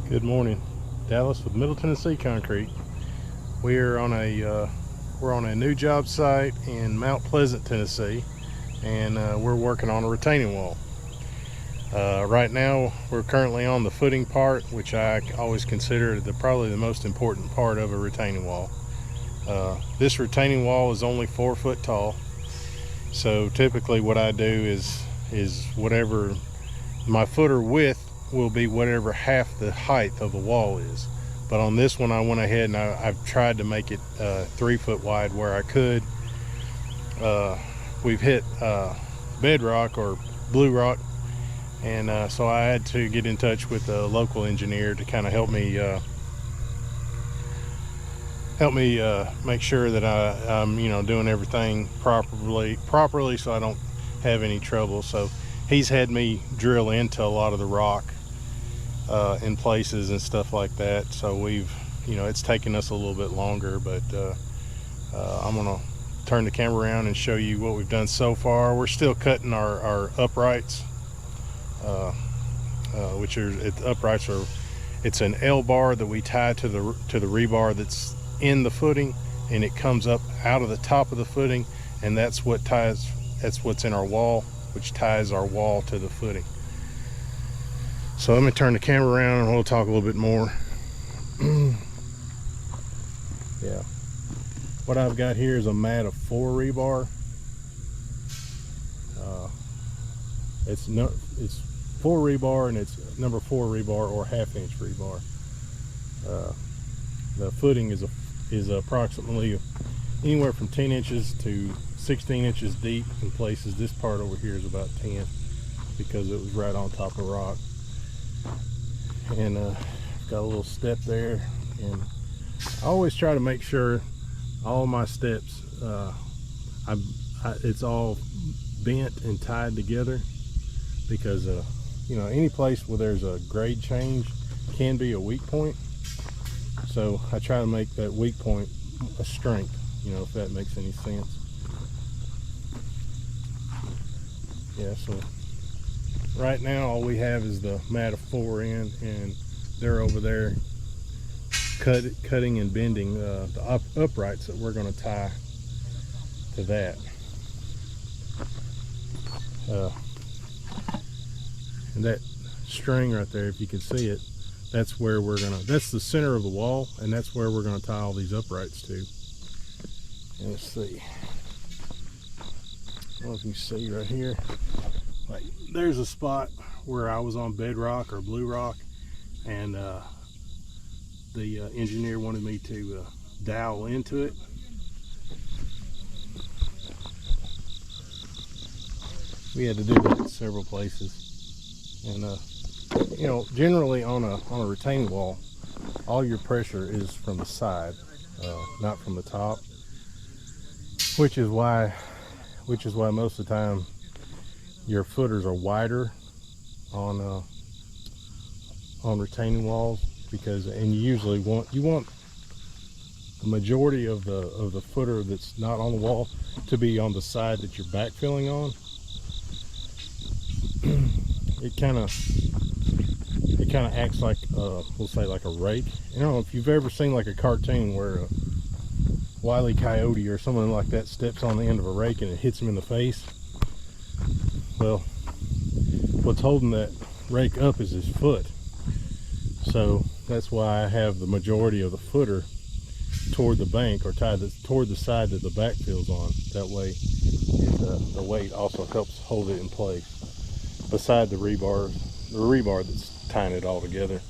Good morning, Dallas with Middle Tennessee Concrete. We're on a new job site in Mount Pleasant, Tennessee, and we're working on a retaining wall. Right now, we're currently on the footing part, which I always consider probably the most important part of a retaining wall. This retaining wall is only 4 foot tall, so typically what I do is whatever my footer width will be whatever half the height of the wall is. But on this one I went ahead and I've tried to make it 3 foot wide where I could. We've hit bedrock or blue rock, and so I had to get in touch with a local engineer to kind of help me make sure that I'm doing everything properly so I don't have any trouble. So he's had me drill into a lot of the rock in places and stuff like that. So we've, it's taken us a little bit longer, but I'm gonna turn the camera around and show you what we've done so far. We're still cutting our uprights, it's an L bar that we tie to the rebar that's in the footing, and it comes up out of the top of the footing, and that's what's in our wall, which ties our wall to the footing. So let me turn the camera around and we'll talk a little bit more. Yeah, what I've got here is a mat of 4 rebar. It's 4 rebar, and it's number 4 rebar or 1/2 inch rebar. The footing is approximately anywhere from 10 inches to 16 inches deep in places. This part over here is about 10 because it was right on top of rock. And got a little step there, and I always try to make sure all my steps it's all bent and tied together, because any place where there's a grade change can be a weak point. So I try to make that weak point a strength, if that makes any sense. Yeah, so right now all we have is the mat of 4 in, and they're over there cutting and bending the uprights that we're going to tie to that. And that string right there, if you can see it, that's the center of the wall, and that's where we're going to tie all these uprights to. And let's see, I don't know if you see right here, like there's a spot where I was on bedrock or blue rock, and the engineer wanted me to dowel into it. We had to do that in several places, and generally on a retaining wall, all your pressure is from the side, not from the top, which is why most of the time your footers are wider on retaining walls, and you usually want the majority of the footer that's not on the wall to be on the side that you're backfilling on. It kind of acts like we'll say like a rake. I don't know if you've ever seen like a cartoon where a Wile E. Coyote or someone like that steps on the end of a rake and it hits him in the face. Well, what's holding that rake up is his foot. So that's why I have the majority of the footer toward the bank, or tied toward the side that the backfill's on. That way the weight also helps hold it in place, beside the rebar that's tying it all together.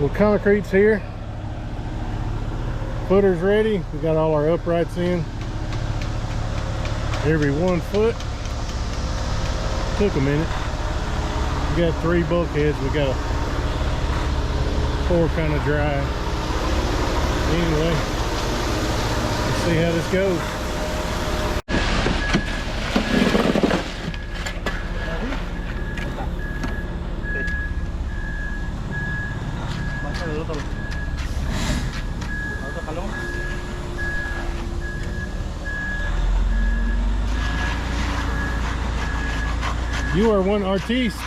Well, concrete's here. Footer's ready. We got all our uprights in. Every 1 foot. Took a minute. We got 3 bulkheads. We got a 4 kind of dry. Anyway, let's see how this goes. You are one artiste.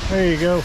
There you go.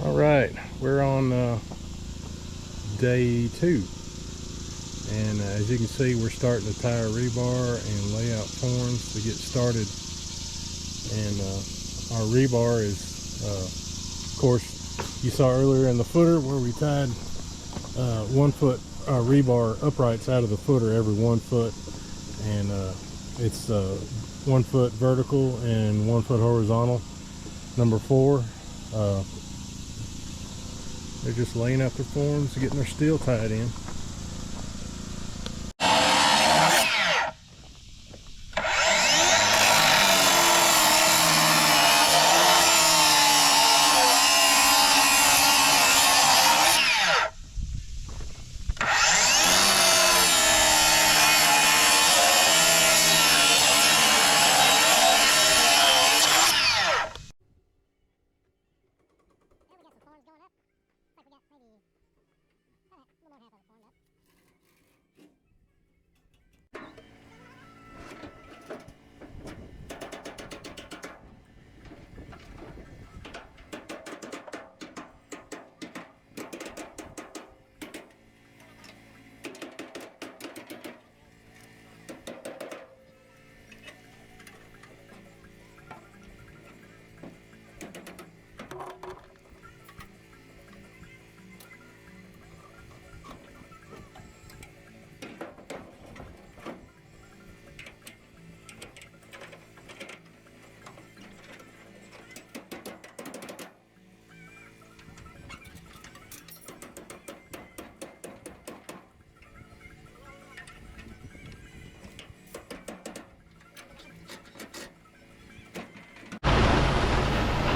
All right, we're on day 2, and as you can see, we're starting to tie rebar and lay out forms to get started. And our rebar is, of course, you saw earlier in the footer where we tied 1 foot rebar uprights out of the footer every 1 foot, and it's 1 foot vertical and 1 foot horizontal. Number 4. They're just laying out their forms, getting their steel tied in.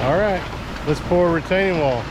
All right, let's pour a retaining wall.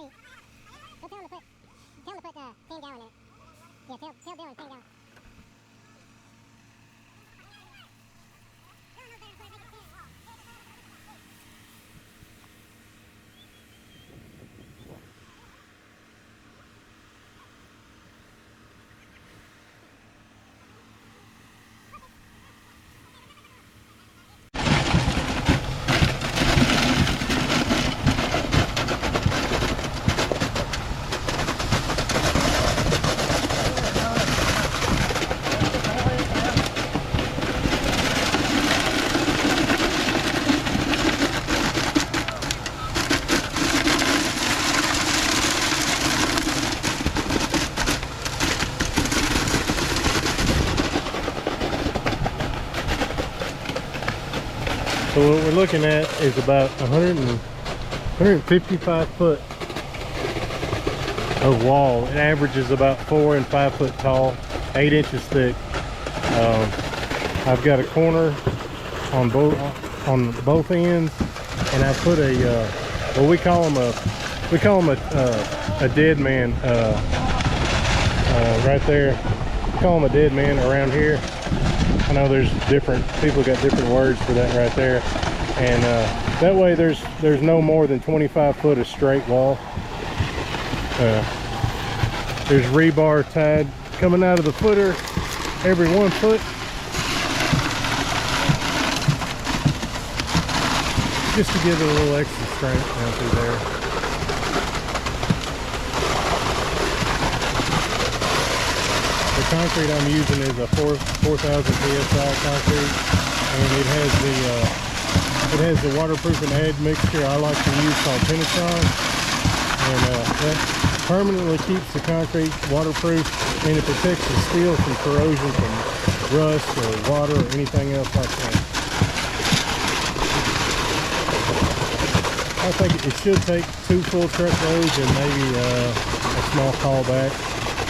Tell him to put 10 gallon in it. Yeah, tell Dylan 10 gallon. So what we're looking at is about 155 foot of wall. It averages about 4 and 5 foot tall, 8 inches thick. I've got a corner on both ends, and I put a well, we call them a dead man right there. We call them a dead man around here. I know there's different people got different words for that right there, and that way there's no more than 25 foot of straight wall. There's rebar tied coming out of the footer every 1 foot, just to give it a little extra strength down through there. The concrete I'm using is a 4,000 psi concrete, and it has the waterproofing add mixture I like to use called Penetron, and that permanently keeps the concrete waterproof, and it protects the steel from corrosion, from rust or water or anything else like that. I think it should take 2 full truckloads and maybe a small callback,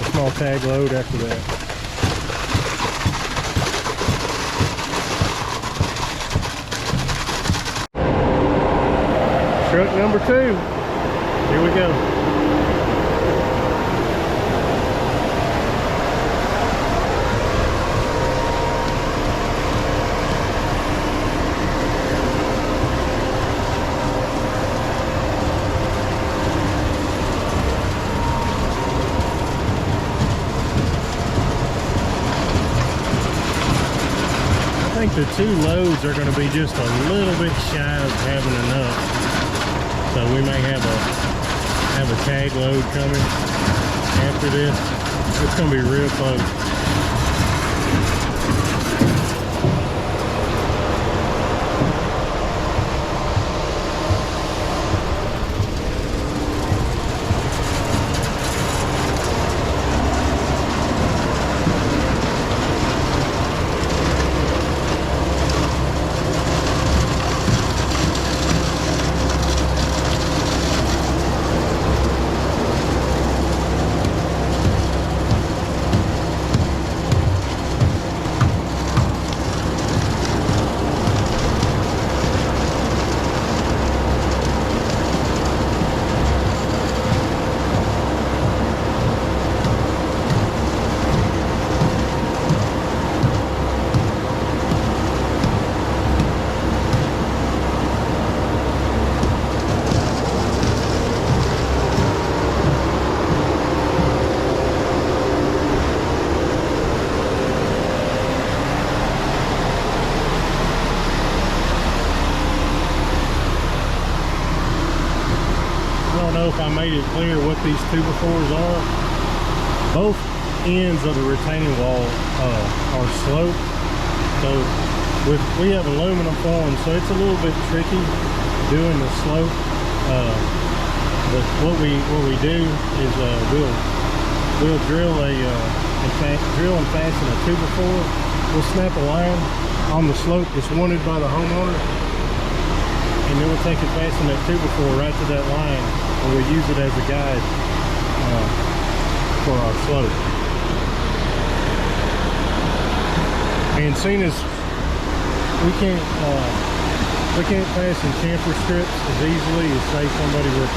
a small tag load after that. Truck number 2. Here we go. the two loads are going to be just a little bit shy of having enough. So we may have a tag load coming after this. It's going to be real close. If I made it clear what these 2x4s are, both ends of the retaining wall are sloped. So we have aluminum forms, so it's a little bit tricky doing the slope. But what we do is we'll drill and fasten a 2x4. We'll snap a line on the slope that's wanted by the homeowner, and then we'll take and fasten that 2x4 right to that line. And we'll use it as a guide for our slope. And seeing as we can't fasten chamfer strips as easily as say somebody with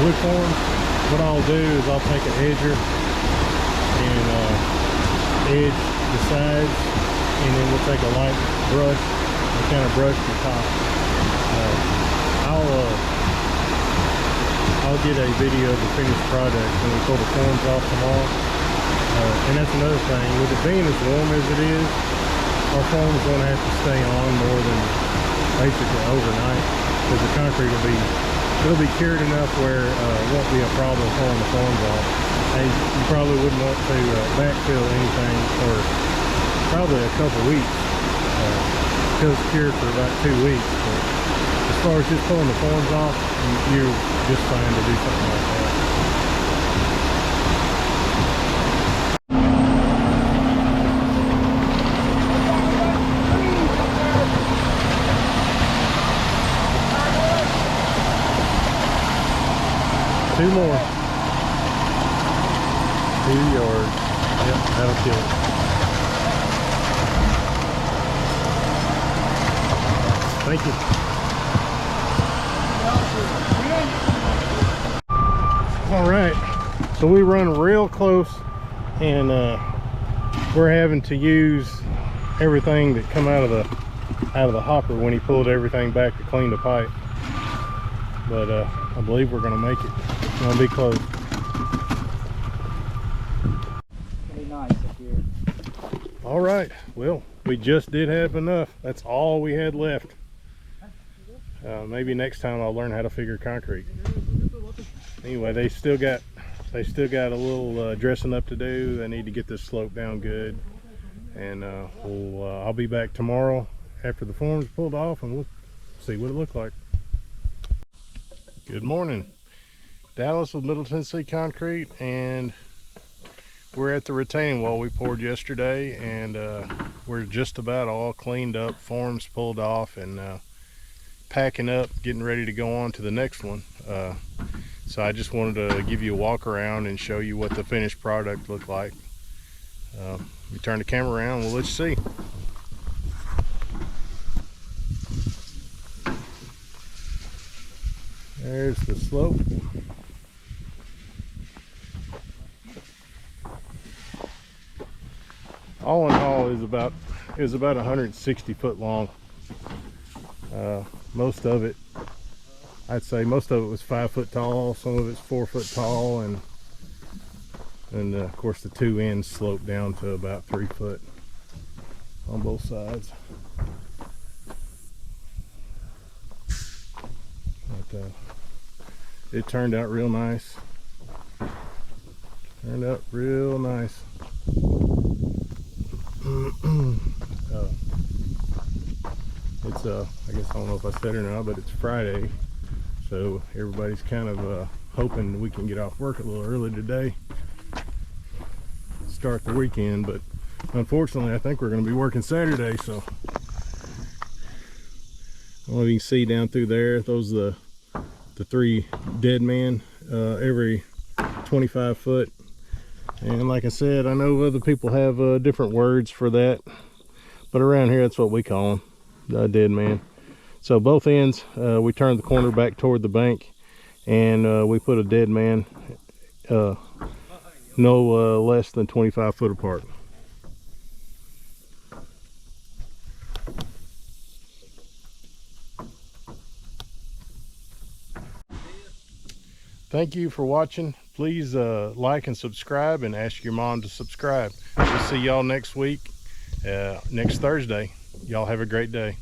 wood forms, what I'll do is I'll take an edger and edge the sides, and then we'll take a light brush and kind of brush the top. I'll get a video of the finished product when we pull the forms off tomorrow. And that's another thing, with it being as warm as it is, our forms won't have to stay on more than basically overnight, because the concrete it'll be cured enough where it won't be a problem pulling the forms off. And you probably wouldn't want to backfill anything for probably a couple weeks, because it's cured for about 2 weeks. But as far as just pulling the forms off, you're just fine to do something like that. Two more. 2 yards. Yep, that'll kill it. Thank you. All right, so we run real close, and we're having to use everything that come out of the hopper when he pulled everything back to clean the pipe. But I believe we're gonna make it. It's gonna be close. Pretty nice up here. All right, well, we just did have enough. That's all we had left. Maybe next time I'll learn how to figure concrete. Anyway, they still got a little dressing up to do. They need to get this slope down good, and I'll be back tomorrow after the form's pulled off, and we'll see what it looks like. Good morning, Dallas with Middle Tennessee Concrete, and we're at the retaining wall we poured yesterday, and we're just about all cleaned up, forms pulled off, and packing up, getting ready to go on to the next one. So I just wanted to give you a walk around and show you what the finished product looked like. We turn the camera around, we'll let you see. There's the slope. All in all, is about 160 foot long. Most of it, I'd say most of it was 5 foot tall, some of it's 4 foot tall, and of course the two ends slope down to about 3 foot on both sides. it turned out real nice. Turned out real nice. It's I guess I don't know if I said it or not, but it's Friday, so everybody's kind of hoping we can get off work a little early today, start the weekend. But unfortunately, I think we're going to be working Saturday. So I don't know if you can see down through there, those are the 3 dead men every 25 foot. And like I said, I know other people have different words for that, but around here that's what we call them, dead man. So both ends, we turned the corner back toward the bank, and we put a dead man no less than 25 foot apart. Thank you for watching. Please like and subscribe, and ask your mom to subscribe. We'll see y'all next week, next Thursday. Y'all have a great day.